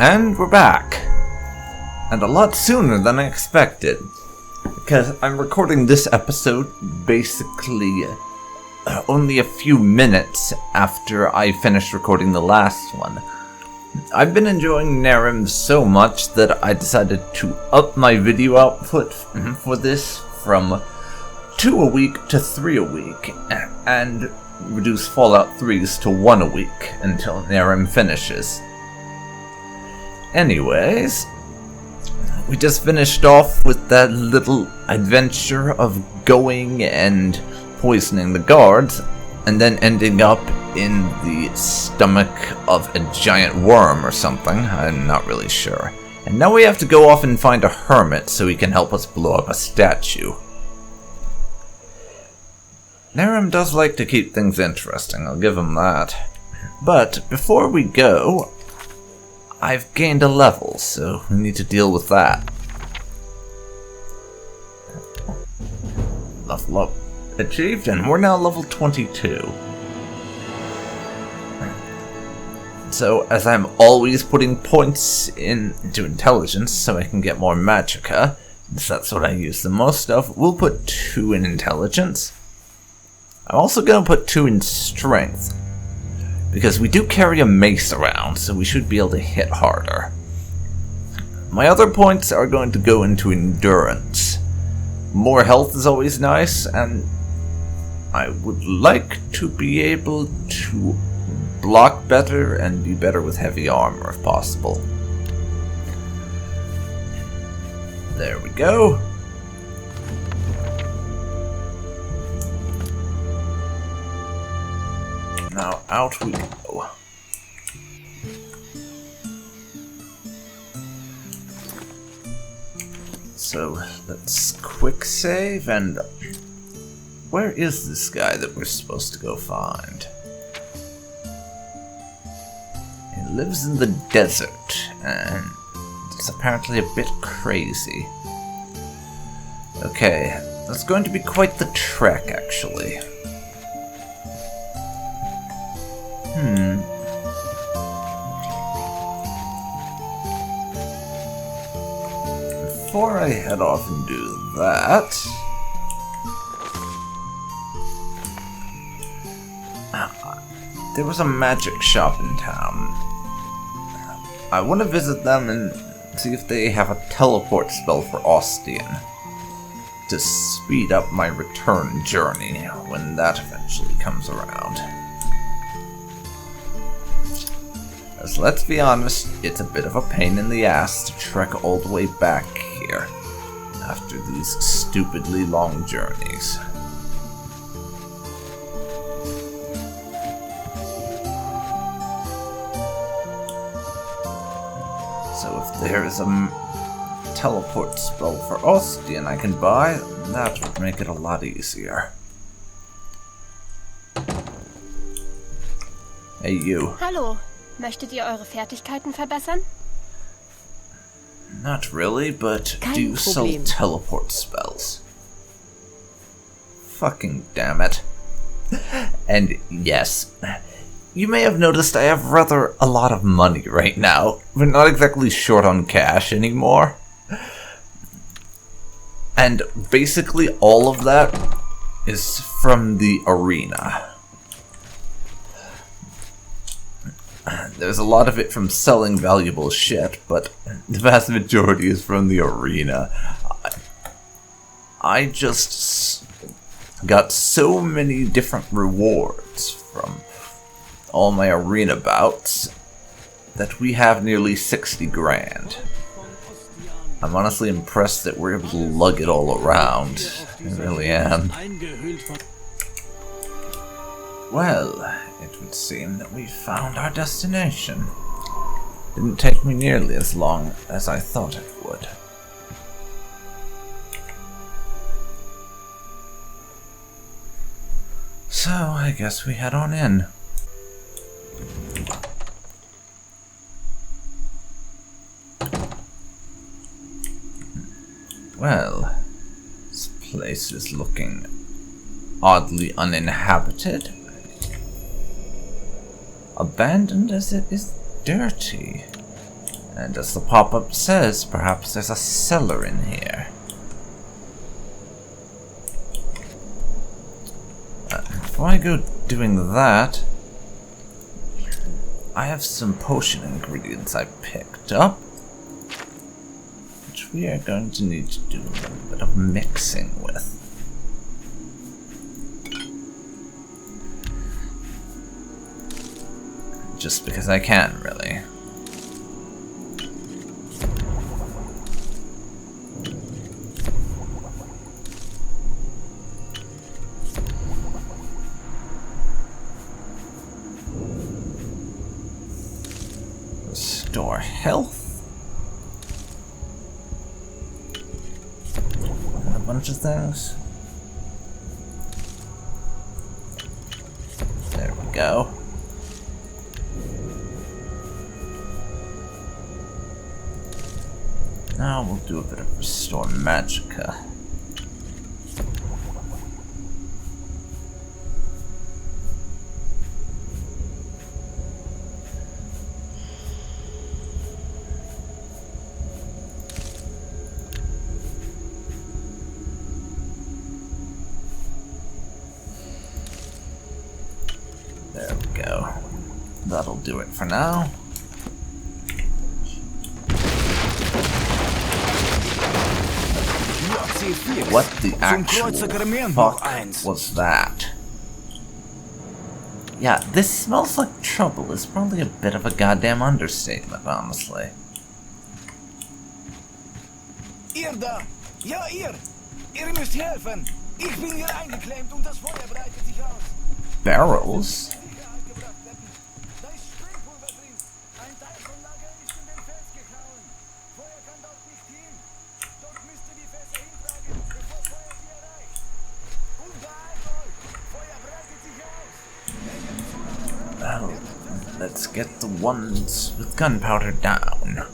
And we're back. And a lot sooner than I expected. Because I'm recording this episode basically only a few minutes after I finished recording the last one. I've been enjoying Nehrim so much that I decided to up my video output for this from 2 a week to 3 a week, and reduce Fallout 3's to 1 a week until Nehrim finishes. Anyways, we just finished off with that little adventure of going and poisoning the guards, and then ending up in the stomach of a giant worm or something. I'm not really sure. And now we have to go off and find a hermit so he can help us blow up a statue. Nehrim does like to keep things interesting, I'll give him that. But before we go, I've gained a level, so we need to deal with that. Level up achieved, and we're now level 22. So, as I'm always putting points into intelligence so I can get more magicka, since that's what I use the most of, we'll put 2 in intelligence. I'm also going to put 2 in strength, because we do carry a mace around, so we should be able to hit harder. My other points are going to go into endurance. More health is always nice, and I would like to be able to block better and be better with heavy armor if possible. There we go. Now out we go. So let's quick save, and where is this guy that we're supposed to go find? He lives in the desert, and it's apparently a bit crazy. Okay, that's going to be quite the trek, actually. Before I head off and do that, there was a magic shop in town. I want to visit them and see if they have a teleport spell for Oblivion to speed up my return journey when that eventually comes around. As let's be honest, it's a bit of a pain in the ass to trek all the way back here after these stupidly long journeys. So if there is a teleport spell for Oblivion I can buy, that would make it a lot easier. Hey you. Hallo, möchtet ihr eure Fertigkeiten verbessern? Not really, but do you sell teleport spells? Fucking damn it. And yes, you may have noticed I have rather a lot of money right now. We're not exactly short on cash anymore. And basically all of that is from the arena. There's a lot of it from selling valuable shit, but the vast majority is from the arena. I just got so many different rewards from all my arena bouts that we have nearly 60 grand. I'm honestly impressed that we're able to lug it all around. I really am. Well, it would seem that we found our destination. Didn't take me nearly as long as I thought it would. So, I guess we head on in. Well, this place is looking oddly uninhabited. Abandoned as it is dirty. And as the pop-up says, perhaps there's a cellar in here. Before I go doing that, I have some potion ingredients I picked up, which we are going to need to do a little bit of mixing with. Just because I can, really. Restore health. And a bunch of things. There we go. Now we'll do a bit of Restore Magicka. There we go. That'll do it for now. What the actual fuck was that? Yeah, this smells like trouble is probably a bit of a goddamn understatement, honestly. Ihr da! Ja, ihr! Ihr müsst helfen! Ich bin hier eingeklemmt und das Feuer breitet sich aus! Barrels? Da ist Sprengpulver drin! Ein Teil vom Lager ist in den Fels gehauen! Feuer kann dort nicht hin! Dort müsst ihr die Fässer hintragen, bevor Feuer sie erreicht! Und beeilt euch! Feuer breitet sich aus! Well, let's get the ones with gunpowder down.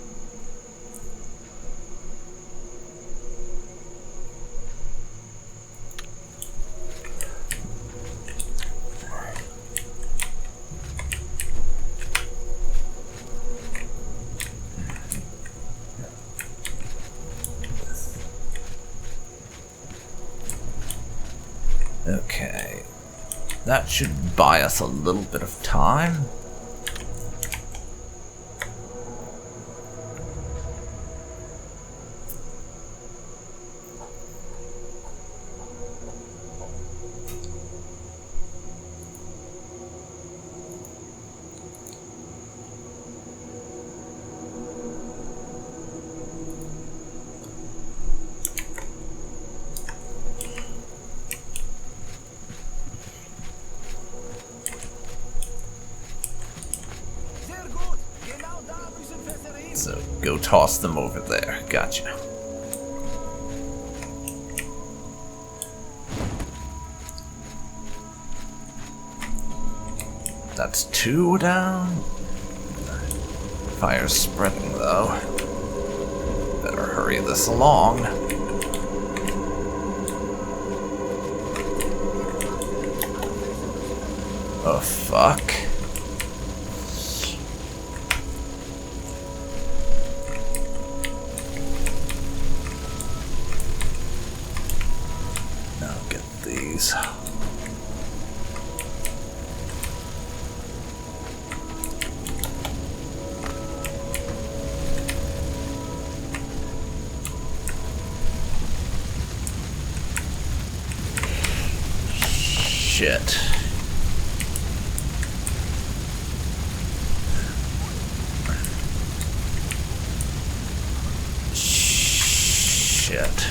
Okay, that should buy us a little bit of time. So go toss them over there. Gotcha. That's 2 down. Fire's spreading though. Better hurry this along. Oh fuck. Shit. Shit.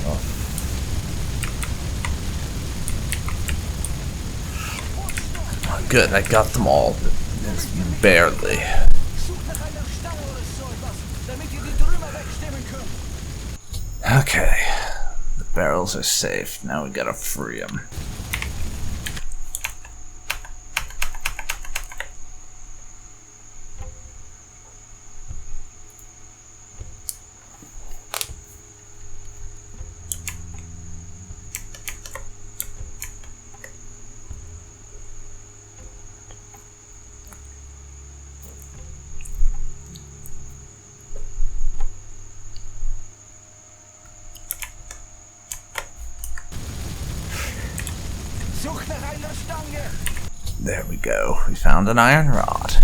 Oh. Good, I got them all. Barely. Okay, the barrels are safe. Now we gotta free them. There we go. We found an iron rod.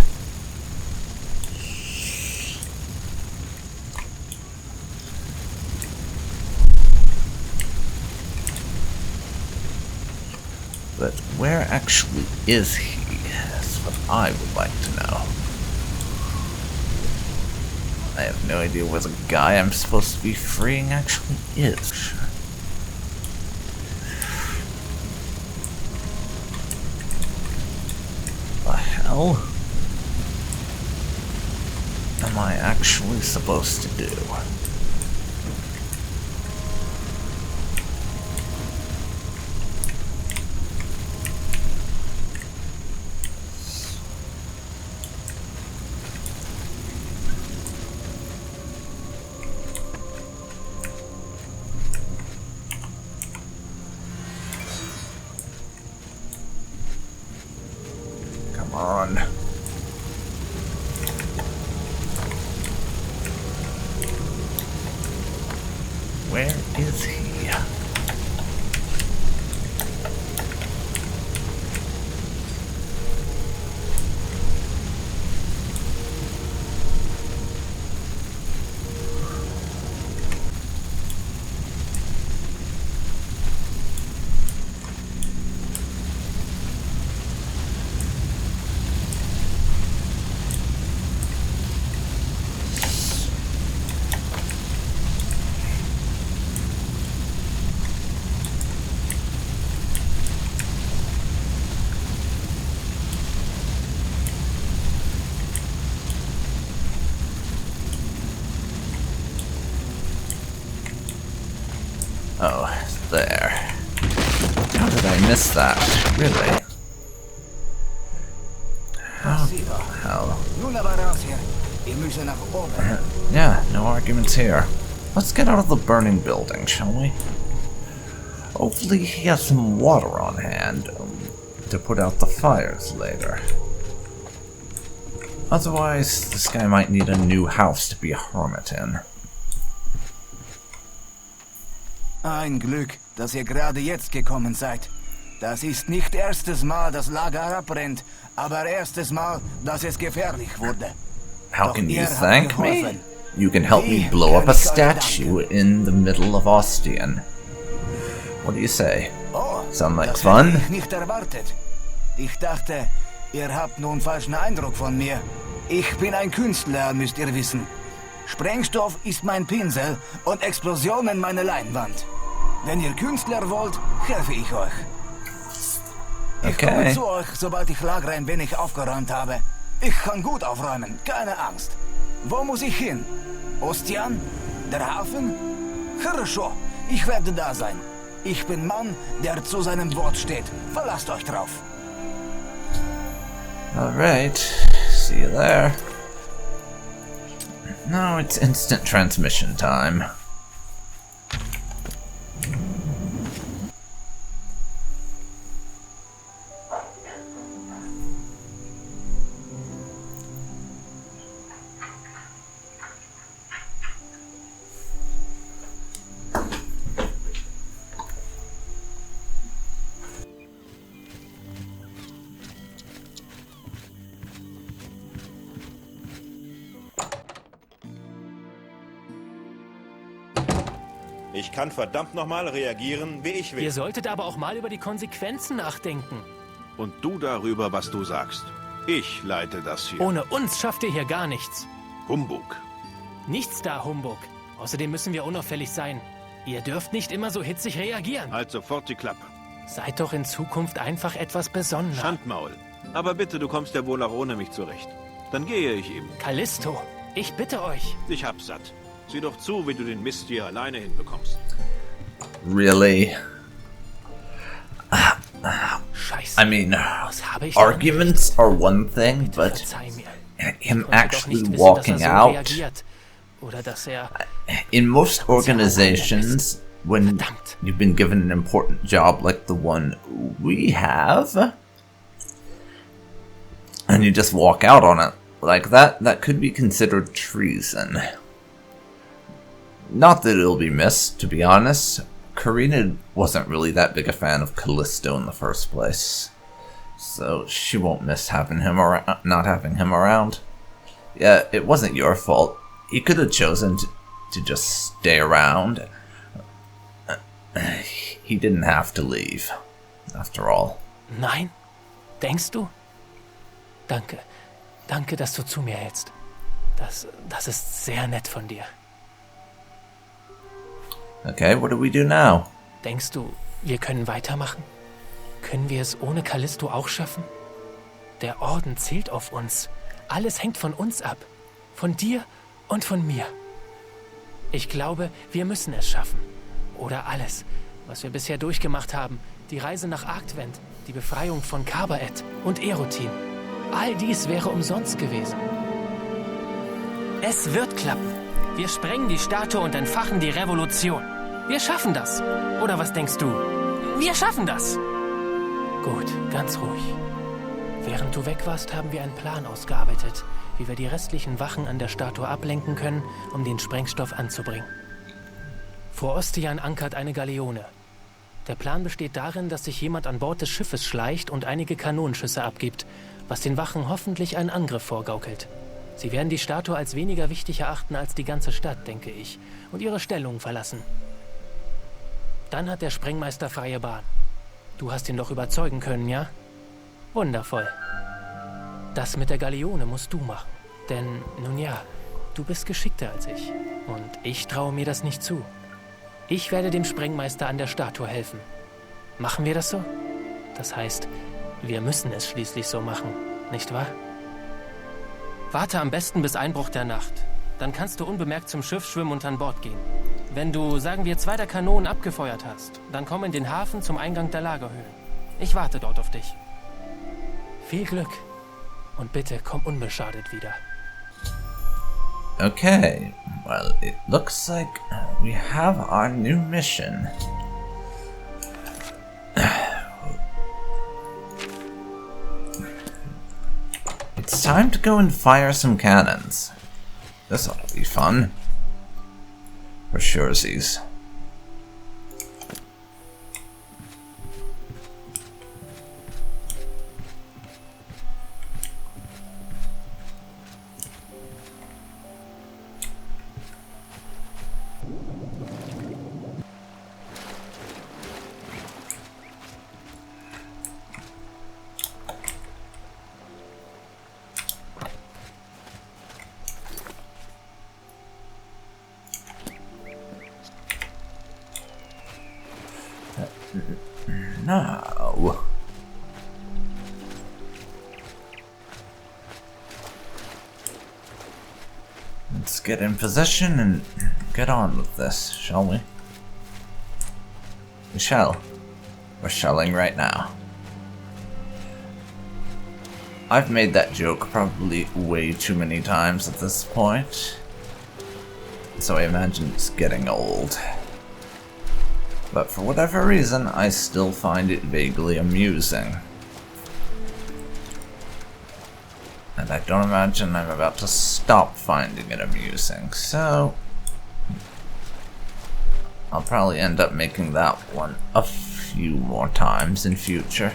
But where actually is he? That's what I would like to know. I have no idea where the guy I'm supposed to be freeing actually is. The hell am I actually supposed to do? On. Where is he? Oh, there. How did I miss that? Really? How the hell? Yeah, no arguments here. Let's get out of the burning building, shall we? Hopefully he has some water on hand to put out the fires later. Otherwise, this guy might need a new house to be a hermit in. Ein Glück, dass ihr gerade jetzt gekommen seid. Das ist nicht erstes Mal, dass Lager abbrennt, aber erstes Mal, dass es gefährlich wurde. How can you thank me? You can help me blow up a statue in the middle of Ostian. What do you say? Sound like fun? Das hätte ich nicht erwartet. Ich dachte, ihr habt nun falschen Eindruck von mir. Ich bin ein Künstler, müsst ihr wissen. Sprengstoff ist mein Pinsel und Explosionen meine Leinwand. Wenn ihr Künstler wollt, helfe ich euch. Ich komme zu euch, sobald ich Lager ein wenig aufgeräumt habe. Ich kann gut aufräumen, keine Angst. Wo muss ich hin? Ostian? Der Hafen? Хорошо, ich werde da sein. Ich bin Mann, der zu seinem Wort steht. Verlasst euch drauf. Alright, see you there. Now it's instant transmission time. Ich kann verdammt nochmal reagieren, wie ich will. Ihr solltet aber auch mal über die Konsequenzen nachdenken. Und du darüber, was du sagst. Ich leite das hier. Ohne uns schafft ihr hier gar nichts. Humbug. Nichts da, Humbug. Außerdem müssen wir unauffällig sein. Ihr dürft nicht immer so hitzig reagieren. Halt sofort die Klappe. Seid doch in Zukunft einfach etwas besonderer. Schandmaul. Aber bitte, du kommst ja wohl auch ohne mich zurecht. Dann gehe ich eben. Callisto, ich bitte euch. Ich hab's satt. Sieh doch zu, wie du den Mist hier alleine hinbekommst. Really? Scheiße. I mean, Was habe ich arguments are one thing, but Verzeih mir. him Ich konnte doch actually nicht wissen, walking dass er so out. reagiert. Oder dass er... In most organizations, when Verdammt. you've been given an important job like the one we have, and you just walk out on it like that, that could be considered treason. Not that it'll be missed, to be honest. Karina wasn't really that big a fan of Callisto in the first place. So she won't miss having him not having him around. Yeah, it wasn't your fault. He could have chosen to just stay around. He didn't have to leave, after all. Nein? Denkst du? Danke. Danke, dass du zu mir hältst. Das ist sehr nett von dir. Okay, what do we do now? Denkst du, wir können weitermachen? Können wir es ohne Callisto auch schaffen? Der Orden zählt auf uns. Alles hängt von uns ab. Von dir und von mir. Ich glaube, wir müssen es schaffen. Oder alles, was wir bisher durchgemacht haben. Die Reise nach Arctvent, die Befreiung von Kabaet und Erotin. All dies wäre umsonst gewesen. Es wird klappen. Wir sprengen die Statue und entfachen die Revolution. Wir schaffen das. Oder was denkst du? Wir schaffen das. Gut, ganz ruhig. Während du weg warst, haben wir einen Plan ausgearbeitet, wie wir die restlichen Wachen an der Statue ablenken können, um den Sprengstoff anzubringen. Vor Ostian ankert eine Galeone. Der Plan besteht darin, dass sich jemand an Bord des Schiffes schleicht und einige Kanonenschüsse abgibt, was den Wachen hoffentlich einen Angriff vorgaukelt. Sie werden die Statue als weniger wichtig erachten als die ganze Stadt, denke ich, und ihre Stellungen verlassen. Dann hat der Sprengmeister freie Bahn. Du hast ihn doch überzeugen können, ja? Wundervoll. Das mit der Galeone musst du machen. Denn, nun ja, du bist geschickter als ich. Und ich traue mir das nicht zu. Ich werde dem Sprengmeister an der Statue helfen. Machen wir das so? Das heißt, wir müssen es schließlich so machen, nicht wahr? Warte am besten bis Einbruch der Nacht. Dann kannst du unbemerkt zum Schiff schwimmen und an Bord gehen. Wenn du, sagen wir, 2 der Kanonen abgefeuert hast, dann komm in den Hafen zum Eingang der Lagerhöhlen. Ich warte dort auf dich. Viel Glück. Und bitte komm unbeschadet wieder. Okay, well, it looks like we have our new mission. It's time to go and fire some cannons. This ought to be fun. For surezies. Now, let's get in position and get on with this, shall we? We shall. We're shelling right now. I've made that joke probably way too many times at this point, so I imagine it's getting old. But for whatever reason, I still find it vaguely amusing. And I don't imagine I'm about to stop finding it amusing, so I'll probably end up making that one a few more times in future.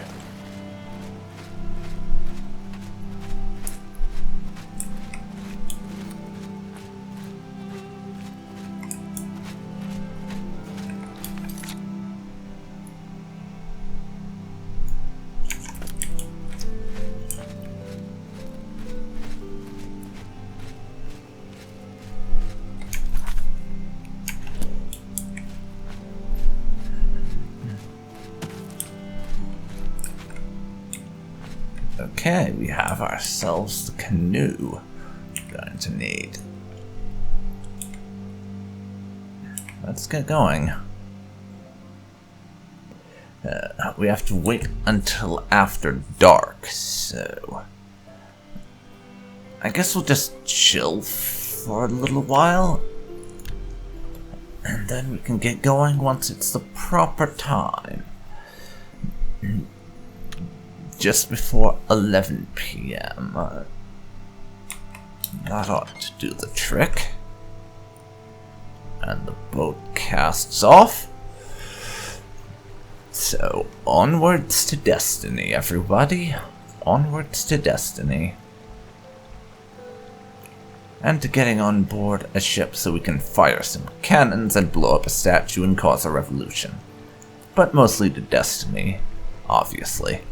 Okay, we have ourselves the canoe we're going to need. Let's get going. We have to wait until after dark, so I guess we'll just chill for a little while, and then we can get going once it's the proper time. Just before 11 p.m. That ought to do the trick. And the boat casts off. So, onwards to destiny, everybody. Onwards to destiny. And to getting on board a ship so we can fire some cannons and blow up a statue and cause a revolution. But mostly to destiny, obviously.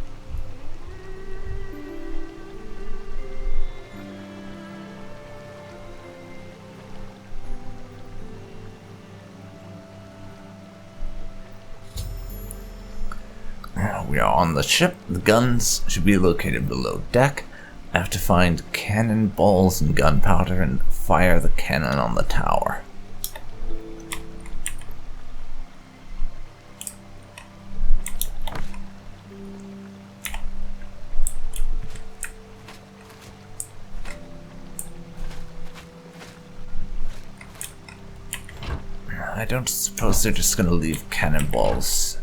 We are on the ship. The guns should be located below deck. I have to find cannonballs and gunpowder and fire the cannon on the tower. I don't suppose they're just gonna leave cannonballs,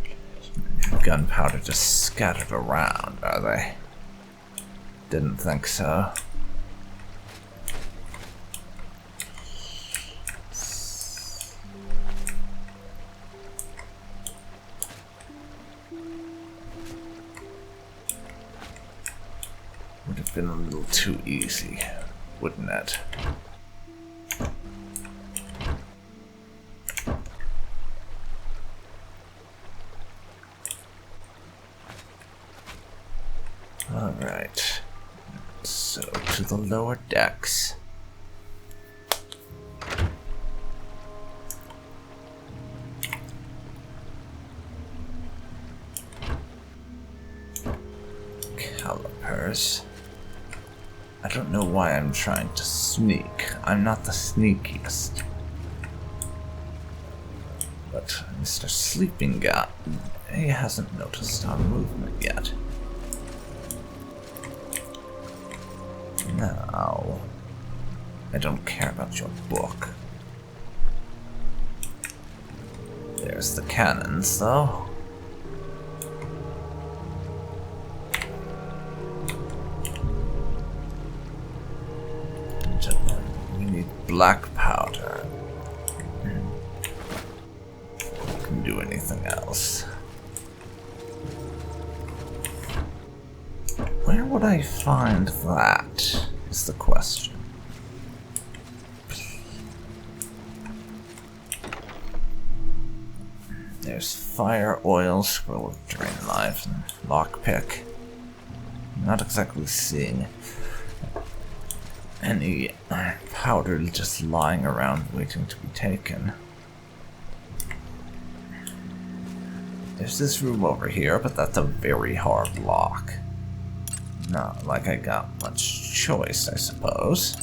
gunpowder just scattered around, are they? Didn't think so. Would have been a little too easy, wouldn't it? Alright, so to the lower decks. Calipers. I don't know why I'm trying to sneak. I'm not the sneakiest. But Mr. Sleeping Guy, he hasn't noticed our movement yet. No, I don't care about your book. There's the cannons, though. We need black powder. We can do anything else. Where would I find that, is the question. There's fire, oil, scroll of drain life, and lockpick. Not exactly seeing any powder just lying around waiting to be taken. There's this room over here, but that's a very hard lock. Not like I got much choice, I suppose.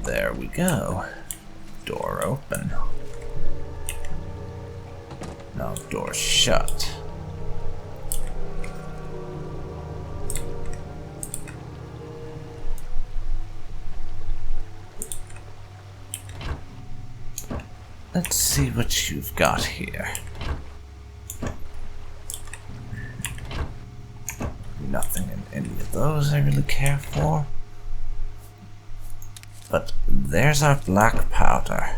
There we go. Door open. Now door shut. Let's see what you've got here. Nothing in any of those I really care for. But there's our black powder.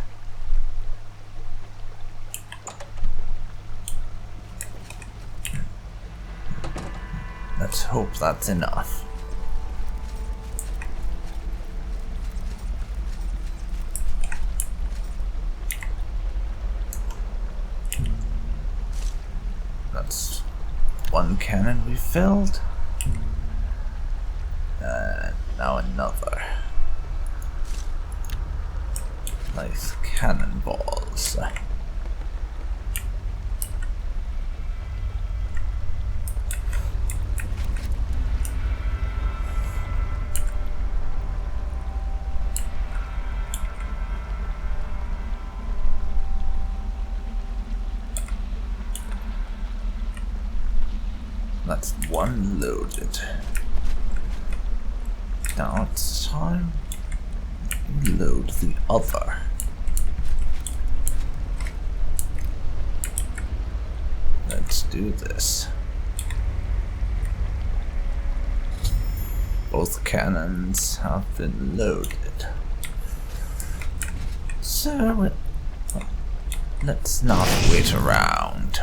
Let's hope that's enough. That's one cannon we filled. Now another. Nice cannonballs. That's one loaded. Now it's time to load the other. Let's do this. Both cannons have been loaded. So, let's not wait around.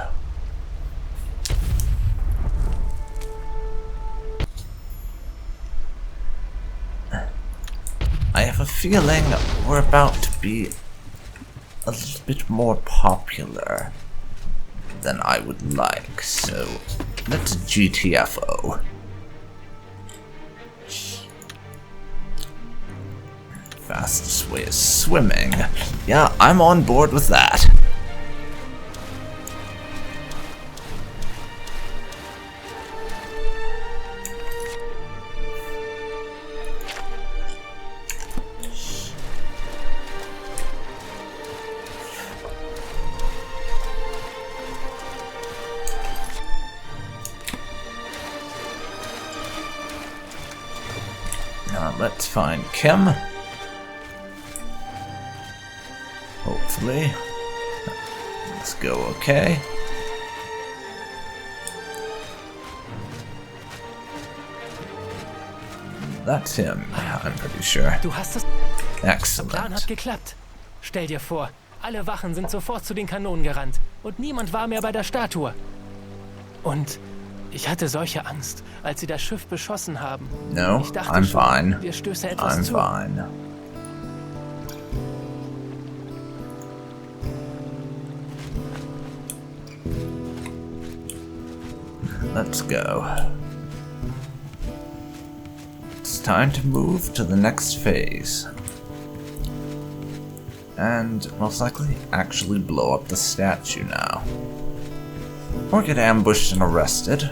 I have a feeling we're about to be a little bit more popular than I would like, so let's GTFO. Fastest way is swimming. Yeah, I'm on board with that. Now let's find Kim. Hopefully. Let's go okay. That's him, I'm pretty sure. Du hast es. Der Plan hat Excellent. geklappt. Stell dir vor, alle Wachen sind sofort zu den Kanonen gerannt und niemand war mehr bei der Statue. Und ich hatte solche Angst, als sie das Schiff beschossen haben. No, Ich dachte I'm schon, fine. dir stöße etwas I'm zu. fine. Let's go. It's time to move to the next phase. And most likely actually blow up the statue now. Or get ambushed and arrested.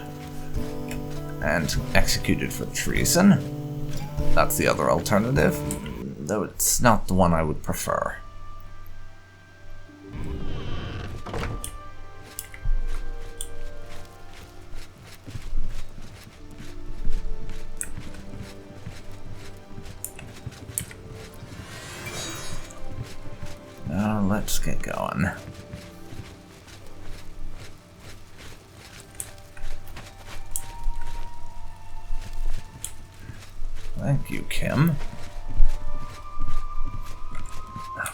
And executed for treason. That's the other alternative, though it's not the one I would prefer. Now let's get going. Thank you, Kim.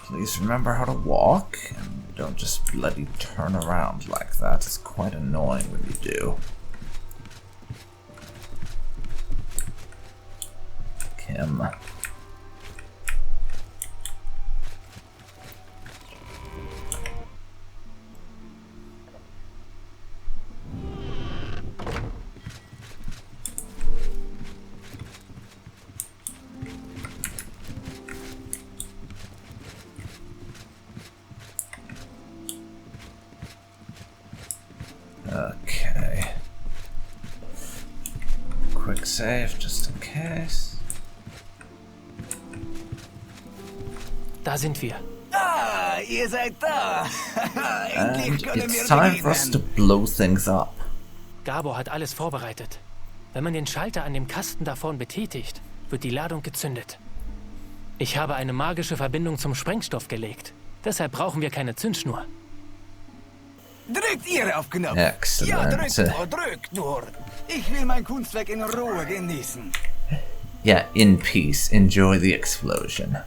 Please remember how to walk, and don't just bloody turn around like that. It's quite annoying when you do. Kim. Okay. Quick save just in case. Da sind wir. Ah, ihr seid da. Endlich And können wir it's time for us to beginnen. blow things up. Gabor hat alles vorbereitet. Wenn man den Schalter an dem Kasten da vorn betätigt, wird die Ladung gezündet. Ich habe eine magische Verbindung zum Sprengstoff gelegt. Deshalb brauchen wir keine Zündschnur. Drückt ihr auf Knopf. Excellent. Ja, drückt nur. Ich will mein Kunstwerk in Ruhe genießen. Yeah, in peace. Enjoy the explosion.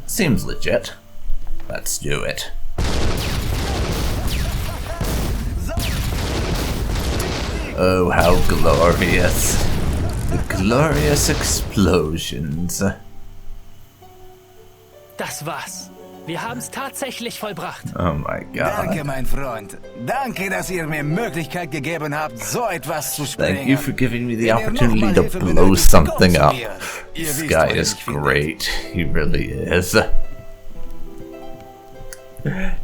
Seems legit. Let's do it. Oh, how glorious. The glorious explosions. Das war's. Wir haben's tatsächlich vollbracht. Oh my Danke, god. mein Freund. Danke, dass ihr mir Möglichkeit gegeben habt, so etwas zu sprengen. Thank you for giving me the Wenn ihr opportunity nochmal to Hilfe blow benötigt, something kommt up. zu mir. Ihr This wisst, guy wo ihr is mich findet. great. He really is.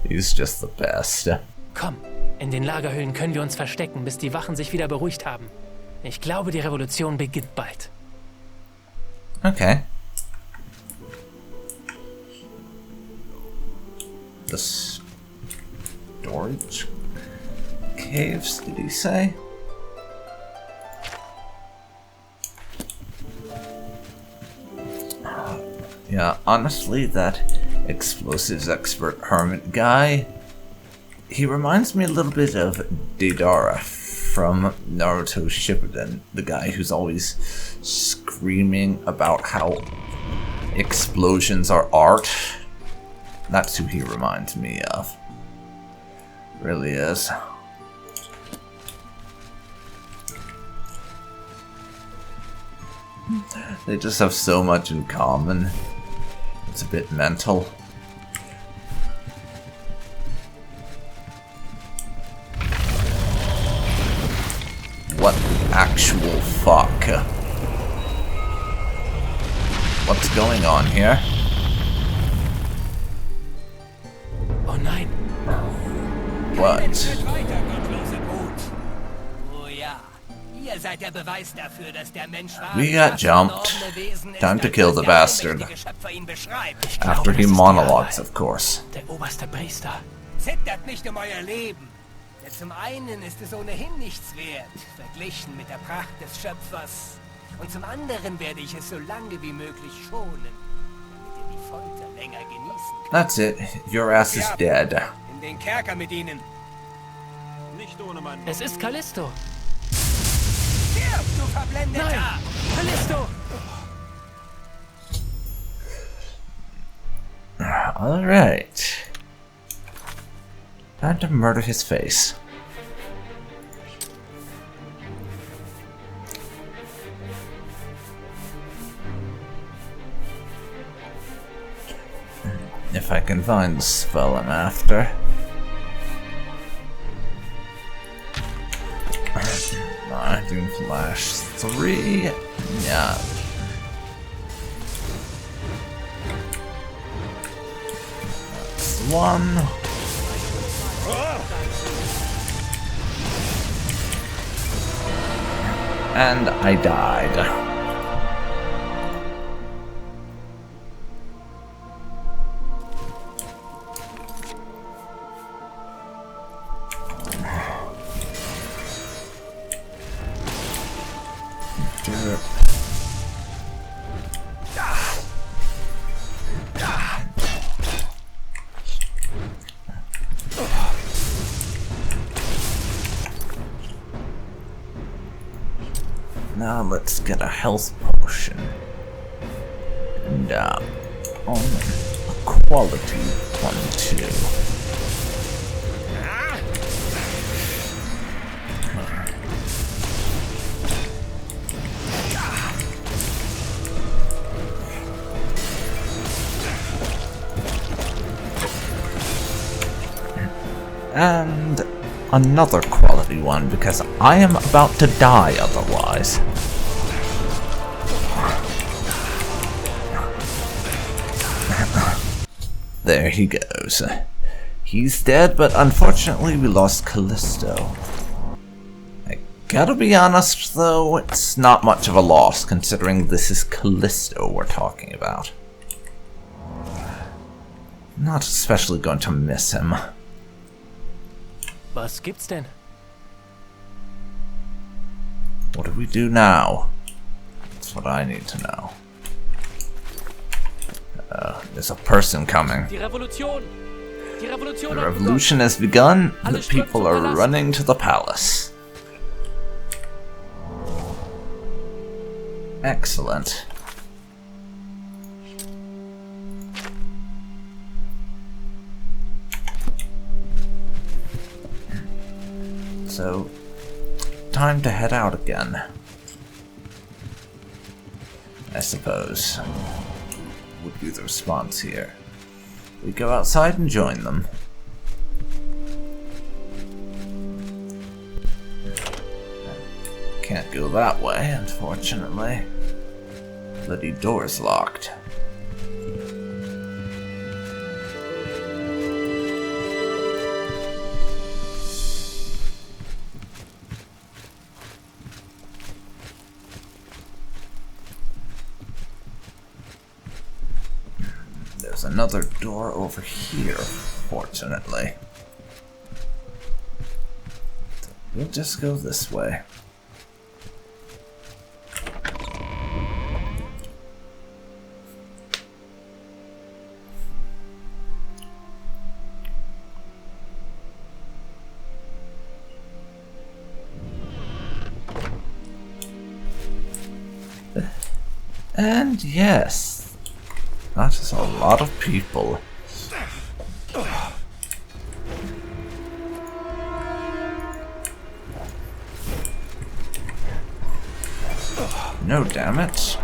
He's just the best. Komm, in den Lagerhöhlen können wir uns verstecken, bis die Wachen sich wieder beruhigt haben. Ich glaube, die Revolution beginnt bald. Okay. The storage caves, did he say? Yeah, honestly, that explosives expert hermit guy, He reminds me a little bit of Deidara from Naruto Shippuden, the guy who's always screaming about how explosions are art. That's who he reminds me of. Really is. They just have so much in common. It's a bit mental. What the actual fuck? What's going on here? Oh nein. What? Weiter, gottlose Brut. Oh ja, ihr seid der Beweis dafür, dass der Mensch We got jumped. Time to kill the bastard. After he monologues, of course. Der oberste Priester. Zittert nicht um euer Leben. Denn zum einen ist es ohnehin nichts wert, verglichen mit der Pracht des Schöpfers. Und zum anderen werde ich es so lange wie möglich schonen, damit ihr die Folter länger genießen könnt. That's it. Your ass is dead. In den Kerker mit ihnen. Nicht ohne meinen... Es ist Callisto. Stirb, du Verblendeter! Nein! Callisto! Alright. Time to murder his face. If I can find the spell I'm after. Doom Flash 3. Yeah. That's one. And I died. Now let's get a health potion. And on a quality one too. And another quality one, because I am about to die otherwise. There he goes. He's dead, but unfortunately we lost Callisto. I gotta be honest though, it's not much of a loss considering this is Callisto we're talking about. Not especially going to miss him. Was gibt's denn? What do we do now? That's what I need to know. There's a person coming. Die Revolution! Die Revolution The hat revolution has begun. The people are running to the palace. Excellent. So, time to head out again. I suppose. Would be the response here. We go outside and join them. Can't go that way, unfortunately. Bloody door's locked. There's another door over here, fortunately. We'll just go this way. And yes, that is a lot of people. No, damn it.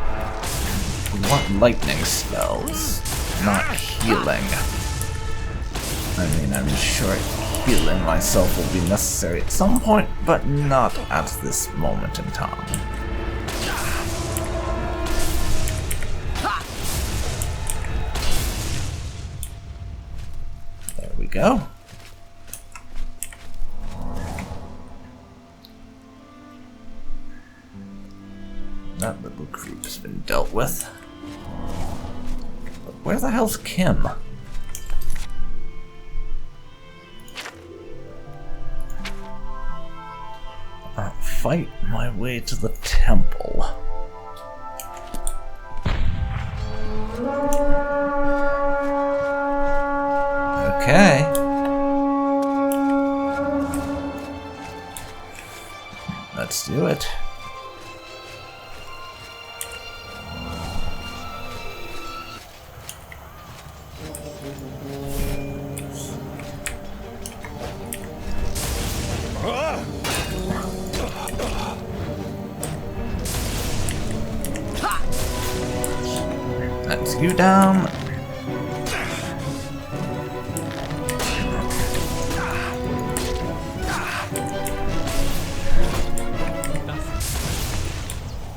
We want lightning spells, not healing. I mean, I'm sure healing myself will be necessary at some point, but not at this moment in time. There we go. That little group's been dealt with. But where the hell's Kim? I'll fight my way to the temple. Okay. Let's do it. That's you down.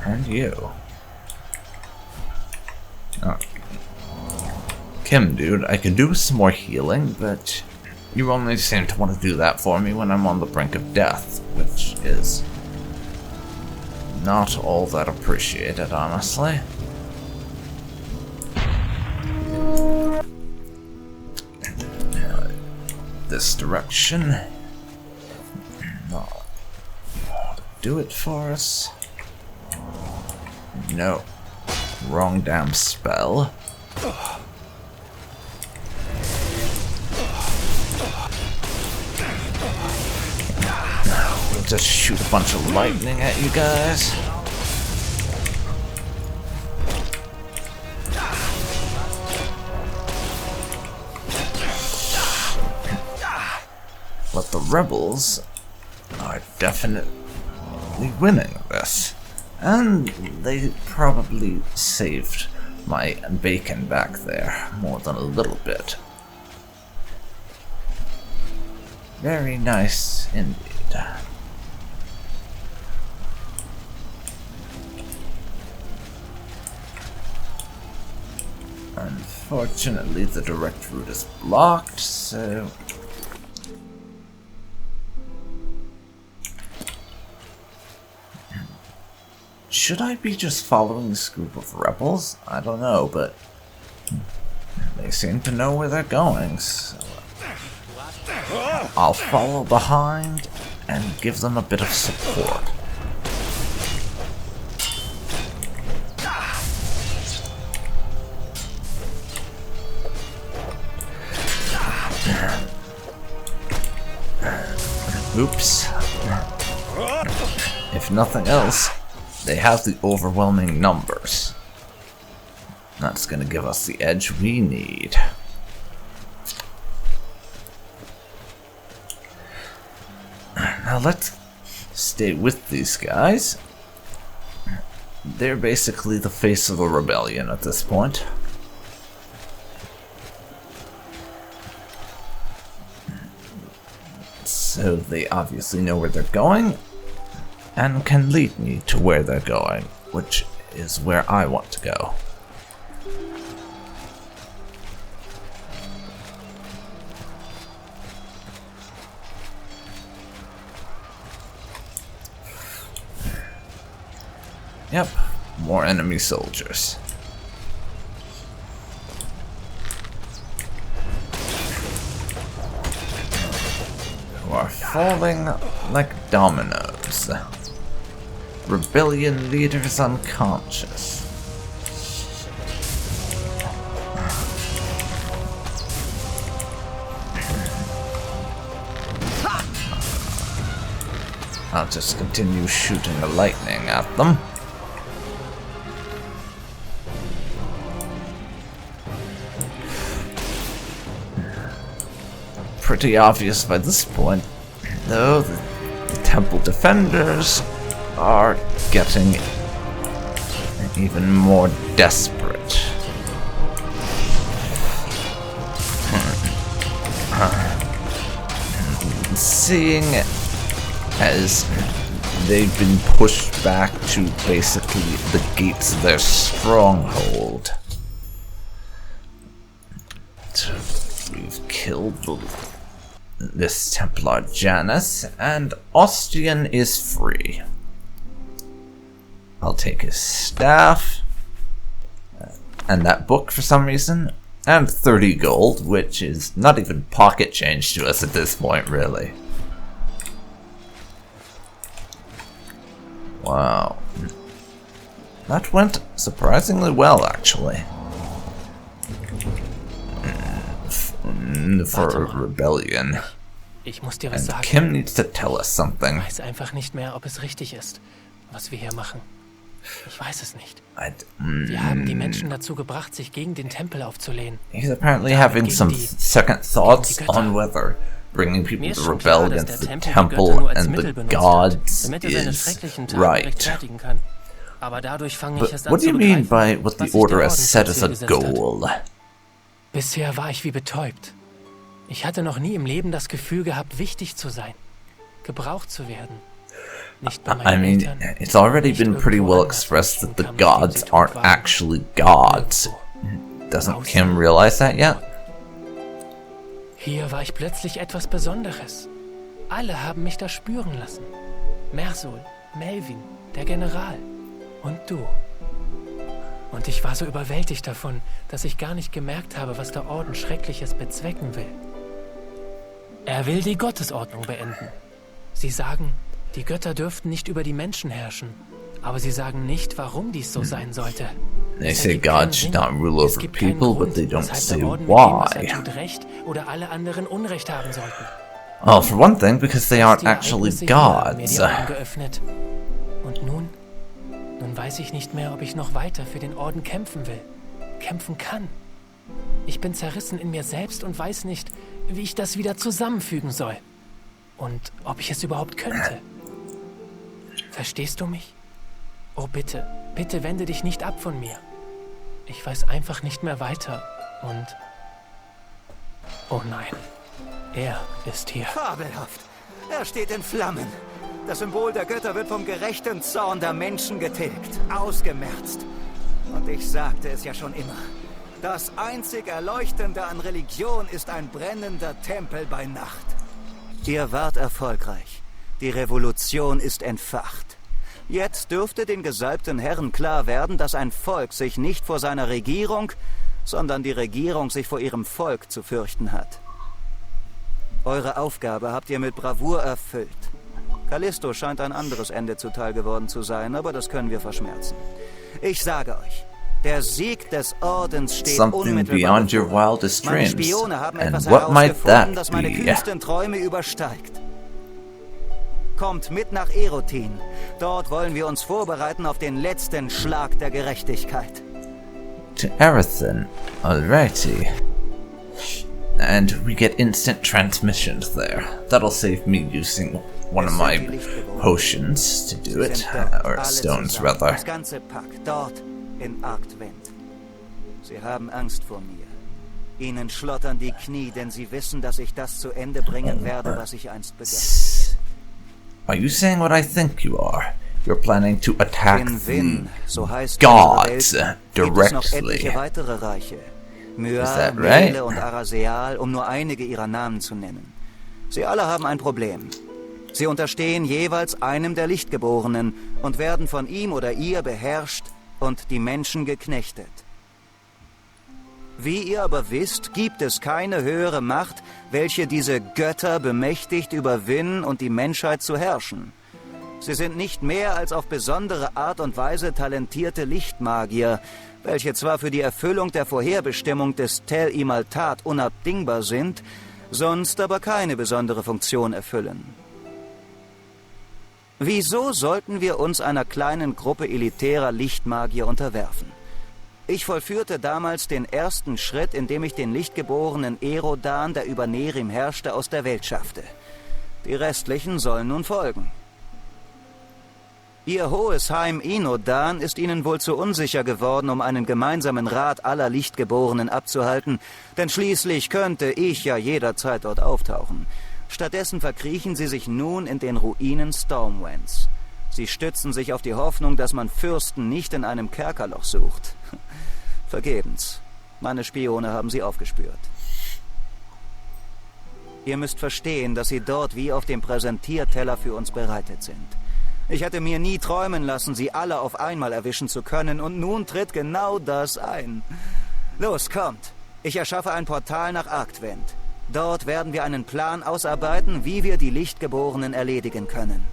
And you. Oh. Kim, dude, I could do some more healing, but you only seem to want to do that for me when I'm on the brink of death, which is not all that appreciated, honestly. This direction. No. Do it for us. No. Wrong damn spell. We'll just shoot a bunch of lightning at you guys. But the rebels are definitely winning this. And they probably saved my bacon back there more than a little bit. Very nice indeed. Unfortunately, the direct route is blocked, so... Should I be just following this group of rebels? I don't know, but they seem to know where they're going, so I'll follow behind and give them a bit of support. Oops. If nothing else, they have the overwhelming numbers. That's gonna give us the edge we need. Now let's stay with these guys. They're basically the face of a rebellion at this point. So they obviously know where they're going and can lead me to where they're going, which is where I want to go. Yep, more enemy soldiers. Who are falling like dominoes. Rebellion leaders unconscious. I'll just continue shooting the lightning at them. pretty obvious by this point, though. The temple defenders are getting even more desperate. Seeing as they've been pushed back to basically the gates of their stronghold. So we've killed this Templar Janus, and Ostian is free. I'll take his staff, and that book for some reason, and 30 gold, which is not even pocket change to us at this point, really. Wow. That went surprisingly well, actually. For a rebellion. Ich muss dir was And sagen. Kim needs to tell us something. Ich weiß einfach nicht mehr, ob es richtig ist, was wir hier machen. Ich weiß es nicht. Wir haben die Menschen dazu gebracht, sich gegen den Tempel aufzulehnen. He's apparently having some second thoughts on whether bringing people to rebel against the temple and the gods is right. Aber dadurch fange But ich es an what do zu you mean begreifen, by what was the sich Order der has set as a Orden zum Ziel gesetzt hat. goal? Bisher war ich wie betäubt. Ich hatte noch nie im Leben das Gefühl gehabt, wichtig zu sein, gebraucht zu werden. Nicht bei I meinen mean, Eltern, it's already nicht been pretty irgendwo well anders, expressed that the Menschen kamen, gods die tot aren't waren. actually gods. Doesn't Kim realize that yet? Hier war ich plötzlich etwas Besonderes. Alle haben mich da spüren lassen. Mersul, Melvin, der General und du. Und ich war so überwältigt davon, dass ich gar nicht gemerkt habe, was der Orden Schreckliches bezwecken will. Er will die Gottesordnung beenden. Sie sagen, die Götter dürften nicht über die Menschen herrschen. Aber sie sagen nicht, warum dies so sein sollte. They Es say ergibt keinen God should Sinn. not rule Es over gibt keinen people, Grund, but they don't weshalb say der Orden mit dem, was er why. tut, Recht oder alle anderen Unrecht haben sollten. Well, for one thing, because they aren't Die actually Ereignisse hier haben mir gods. die Augen geöffnet. Und nun weiß ich nicht mehr, ob ich noch weiter für den Orden kämpfen will. Kämpfen kann. Ich bin zerrissen in mir selbst und weiß nicht, wie ich das wieder zusammenfügen soll. Und ob ich es überhaupt könnte. Verstehst du mich? Oh bitte, bitte wende dich nicht ab von mir. Ich weiß einfach nicht mehr weiter. Und... oh nein. Er ist hier. Fabelhaft. Er steht in Flammen. Das Symbol der Götter wird vom gerechten Zorn der Menschen getilgt, ausgemerzt. Und ich sagte es ja schon immer. Das einzig Erleuchtende an Religion ist ein brennender Tempel bei Nacht. Ihr wart erfolgreich. Die Revolution ist entfacht. Jetzt dürfte den gesalbten Herren klar werden, dass ein Volk sich nicht vor seiner Regierung, sondern die Regierung sich vor ihrem Volk zu fürchten hat. Eure Aufgabe habt ihr mit Bravour erfüllt. Callisto scheint ein anderes Ende zuteil geworden zu sein, aber das können wir verschmerzen. Ich sage euch, der Sieg des Ordens steht Something unmittelbar beyond your bevor. wildest Meine dreams. Spione haben And etwas what might herausgefunden, that das meine be? kühnsten Träume übersteigt. Kommt mit nach Erotin. Dort wollen wir uns vorbereiten auf den letzten Schlag der Gerechtigkeit. To Erethin. Alrighty. And we get instant transmissions there. That'll save me using one of my potions to do Sie it. sind dort, Or alle stones, zusammen, rather. Das ganze Pack, dort in Arktwind. Sie haben Angst vor mir. Ihnen schlottern die Knie, denn sie wissen, dass ich das zu Ende bringen werde, was ich einst begann. Are you saying what I think you are? You're planning to attack In the Win, so heißt gods unsere Welt, gibt es noch directly. etliche weitere Reiche. Myr, that right? Mele und Araseal, um nur einige ihrer Namen zu nennen. Sie alle haben ein Problem. Sie unterstehen jeweils einem der Lichtgeborenen und werden von ihm oder ihr beherrscht und die Menschen geknechtet. Wie ihr aber wisst, gibt es keine höhere Macht, welche diese Götter bemächtigt, über Win und die Menschheit zu herrschen. Sie sind nicht mehr als auf besondere Art und Weise talentierte Lichtmagier, welche zwar für die Erfüllung der Vorherbestimmung des Tel-Imaltat unabdingbar sind, sonst aber keine besondere Funktion erfüllen. Wieso sollten wir uns einer kleinen Gruppe elitärer Lichtmagier unterwerfen? Ich vollführte damals den ersten Schritt, indem ich den lichtgeborenen Erodan, der über Nehrim herrschte, aus der Welt schaffte. Die restlichen sollen nun folgen. Ihr hohes Heim Inodan ist ihnen wohl zu unsicher geworden, um einen gemeinsamen Rat aller Lichtgeborenen abzuhalten, denn schließlich könnte ich ja jederzeit dort auftauchen. Stattdessen verkriechen sie sich nun in den Ruinen Stormwinds. Sie stützen sich auf die Hoffnung, dass man Fürsten nicht in einem Kerkerloch sucht. Vergebens. Meine Spione haben sie aufgespürt. Ihr müsst verstehen, dass sie dort wie auf dem Präsentierteller für uns bereitet sind. Ich hätte mir nie träumen lassen, sie alle auf einmal erwischen zu können, und nun tritt genau das ein. Los, kommt. Ich erschaffe ein Portal nach Arktwind. Dort werden wir einen Plan ausarbeiten, wie wir die Lichtgeborenen erledigen können.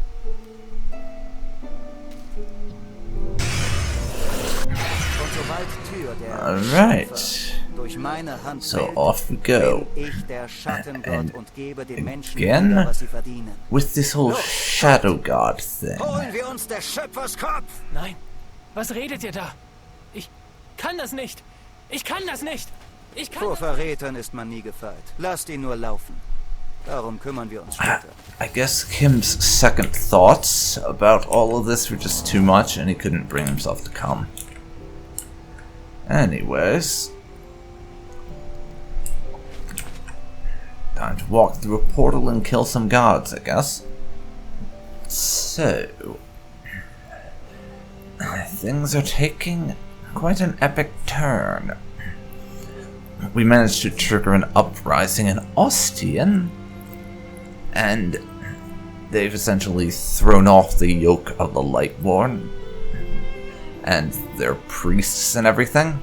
Und sobald Tür der Alright. durch meine Hand So fällt, off we go. bin ich der Schattengott And und gebe den Menschen again? wieder, was sie verdienen. With this whole Shadow God thing. Holen wir uns des Schöpfers Kopf! Nein. Was redet ihr da? Ich kann das nicht. Ich kann das nicht. Ich kann Vor das Verrätern ist man nie gefeit. Lasst ihn nur laufen. Darum kümmern wir uns später. I guess Kim's second thoughts about all of this were just too much and he couldn't bring himself to come. Anyways, time to walk through a portal and kill some gods, I guess. So, things are taking quite an epic turn. We managed to trigger an uprising in Ostian, and they've essentially thrown off the yoke of the Lightborn and their priests and everything.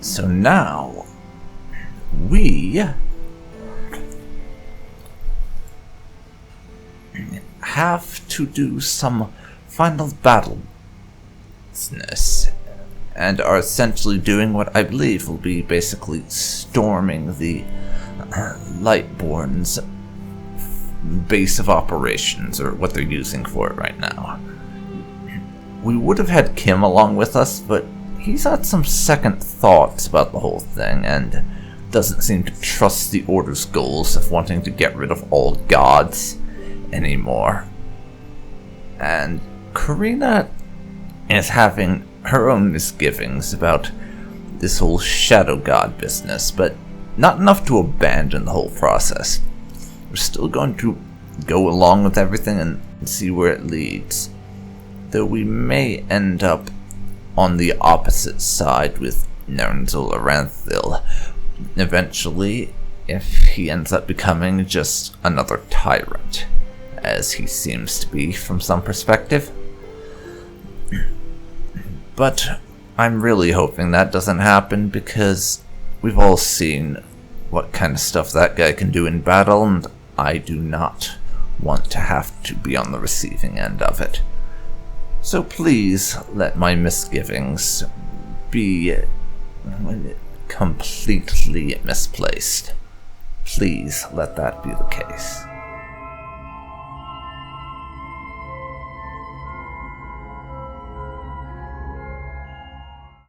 So now we have to do some final battle business, and are essentially doing what I believe will be basically storming the Lightborn's base of operations, or what they're using for it right now. We would have had Kim along with us, but he's had some second thoughts about the whole thing, and doesn't seem to trust the Order's goals of wanting to get rid of all gods anymore. And Karina is having her own misgivings about this whole Shadow God business, but not enough to abandon the whole process. We're still going to go along with everything and see where it leads, though we may end up on the opposite side with Nernzel Aranthil eventually, if he ends up becoming just another tyrant, as he seems to be from some perspective. But I'm really hoping that doesn't happen, because we've all seen what kind of stuff that guy can do in battle, and I do not want to have to be on the receiving end of it. So please let my misgivings be completely misplaced. Please let that be the case.